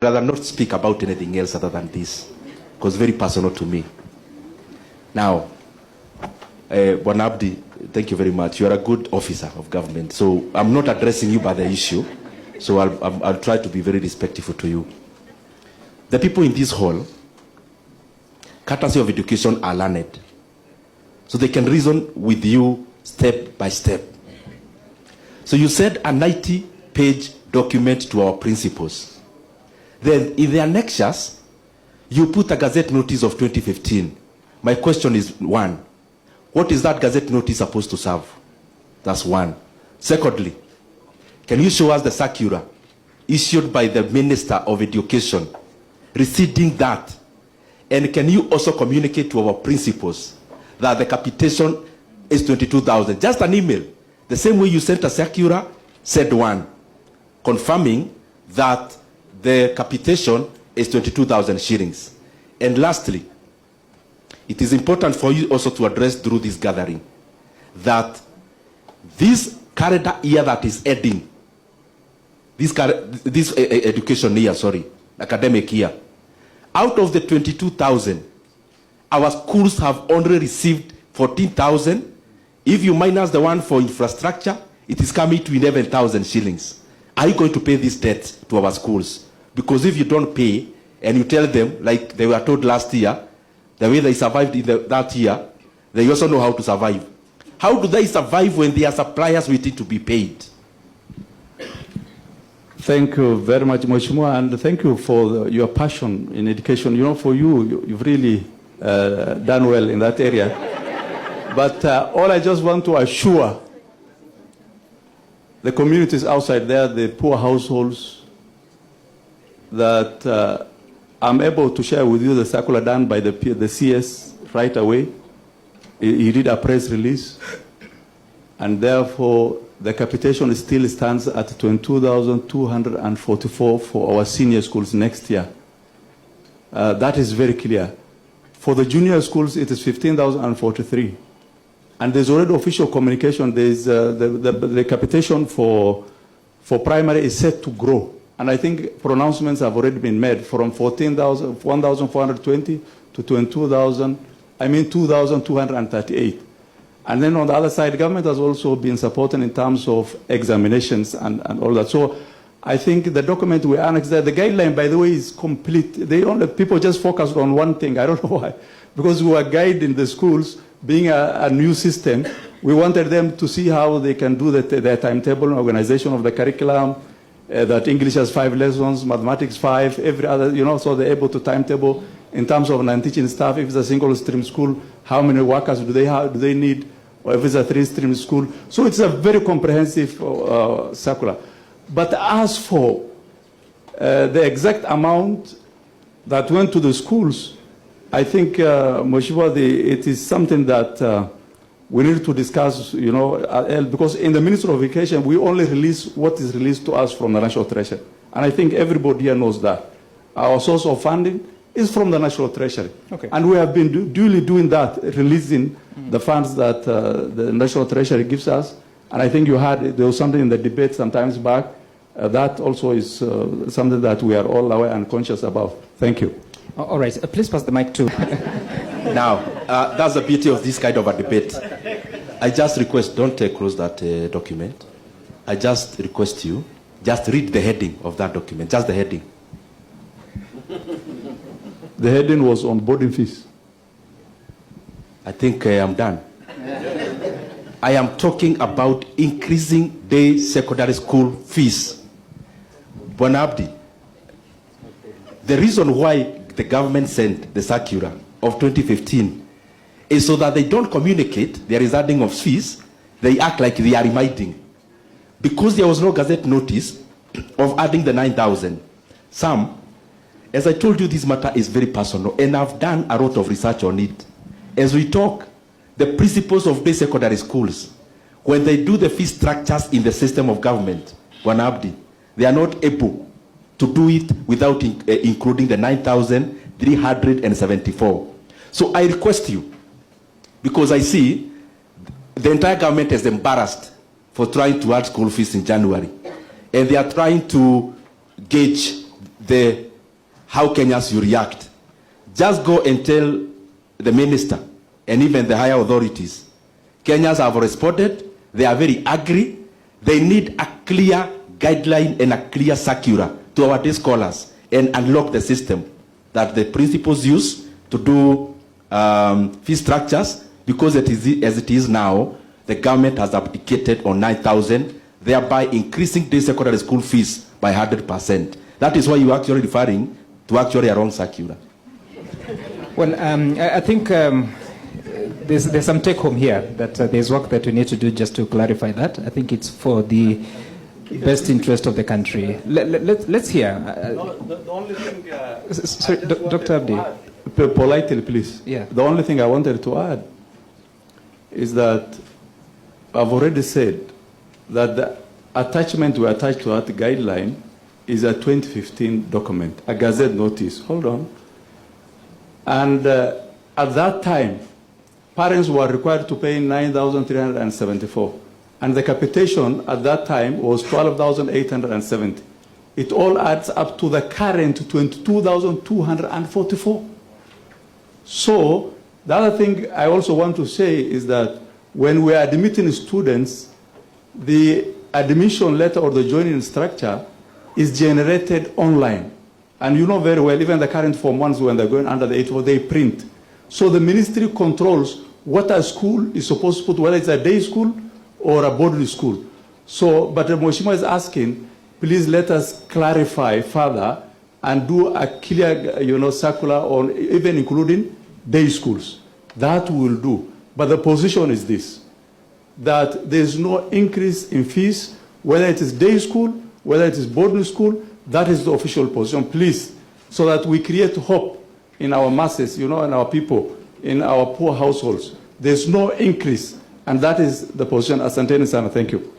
rather not speak about anything else other than this, because very personal to me. Now, Bwana Abdi, thank you very much. You are a good officer of government, so I'm not addressing you by the issue, so I'll try to be very respectful to you. The people in this hall, courtesy of education, are learned, so they can reason with you step by step. So you said a 90-page document to our principals. Then in the annexures, you put a gazette notice of 2015. My question is, one, what is that gazette notice supposed to serve? That's one. Secondly, can you show us the circular issued by the Minister of Education receding that? And can you also communicate to our principals that the capitation is 22,000? Just an email. The same way you sent a circular, said one, confirming that the capitation is 22,000 shillings. And lastly, it is important for you also to address through this gathering that this calendar year that is ending, this education year, academic year, out of the 22,000, our schools have only received 14,000. If you minus the one for infrastructure, it is coming to 11,000 shillings. Are you going to pay this debt to our schools? Because if you don't pay, and you tell them, like they were told last year, the way they survived in that year, they also know how to survive. How do they survive when there are suppliers waiting to be paid? Thank you very much, Mheshimiwa, and thank you for your passion in education. You know, for you've really done well in that area. But all I just want to assure the communities outside there, the poor households, that I'm able to share with you the circular done by the CS right away. He did a press release, and therefore the capitation still stands at 22,244 for our senior schools next year. That is very clear. For the junior schools, it is 15,043. And there's already official communication. There's the capitation for primary is set to grow. And I think pronouncements have already been made from 1,420 to 2,238. And then on the other side, government has also been supporting in terms of examinations and all that. So I think the document we annexed there, the guideline, by the way, is complete. People just focused on one thing. I don't know why. Because we were guiding the schools, being a new system, we wanted them to see how they can do their timetable and organization of the curriculum, that English has 5 lessons, mathematics 5, every other, so they're able to timetable in terms of non-teaching staff. If it's a single stream school, how many workers do they need, or if it's a 3-stream school. So it's a very comprehensive circular. But as for the exact amount that went to the schools, I think, Mheshimiwa, it is something that we need to discuss, because in the Ministry of Education, we only release what is released to us from the National Treasury. And I think everybody here knows that. Our source of funding is from the National Treasury. Okay. And we have been duly doing that, releasing the funds that the National Treasury gives us. And I think there was something in the debate sometimes back. That also is something that we are all aware and conscious about. Thank you. All right, please pass the mic to. Now, that's the beauty of this kind of a debate. I just request, don't close that document. I just request you, just read the heading of that document, just the heading. The heading was on boarding fees. I think I'm done. I am talking about increasing day secondary school fees. Bwana Abdi, the reason why the government sent the circular of 2015 is so that they don't communicate their adding of fees. They act like they are reminding. Because there was no gazette notice of adding the 9,000. As I told you, this matter is very personal, and I've done a lot of research on it. As we talk, the principals of day secondary schools, when they do the fee structures in the system of government, Bwana Abdi, they are not able to do it without including the 9,374. So I request you, because I see the entire government is embarrassed for trying to add school fees in January. And they are trying to gauge the how Kenyans you react. Just go and tell the minister and even the higher authorities. Kenyans have responded. They are very angry. They need a clear guideline and a clear circular to our day scholars and unlock the system that the principals use to do fee structures, because it is, as it is now, the government has abdicated on 9,000, thereby increasing day secondary school fees by 100%. That is why you are actually referring to actually a wrong circular. Well, I think there's some take home here, that there's work that we need to do just to clarify that. I think it's for the best interest of the country. Let's hear. The only thing... sorry, Dr. Abdi. Politely, please. Yeah. The only thing I wanted to add is that I've already said that the attachment we attached to that guideline is a 2015 document, a Gazette notice. Hold on. And at that time, parents were required to pay 9,374. And the capitation at that time was 12,870. It all adds up to the current 22,244. So the other thing I also want to say is that when we are admitting students, the admission letter or the joining structure is generated online. And you know very well, even the current Form 1s, when they're going under the 8, they print. So the ministry controls what a school is supposed to put, whether it's a day school or a boarding school. So, but Mheshimiwa is asking, please let us clarify further and do a clear, circular on even including day schools. That we will do. But the position is this, that there is no increase in fees, whether it is day school, whether it is boarding school. That is the official position, please, so that we create hope in our masses, in our people, in our poor households. There's no increase, and that is the position. Asante sana. Thank you.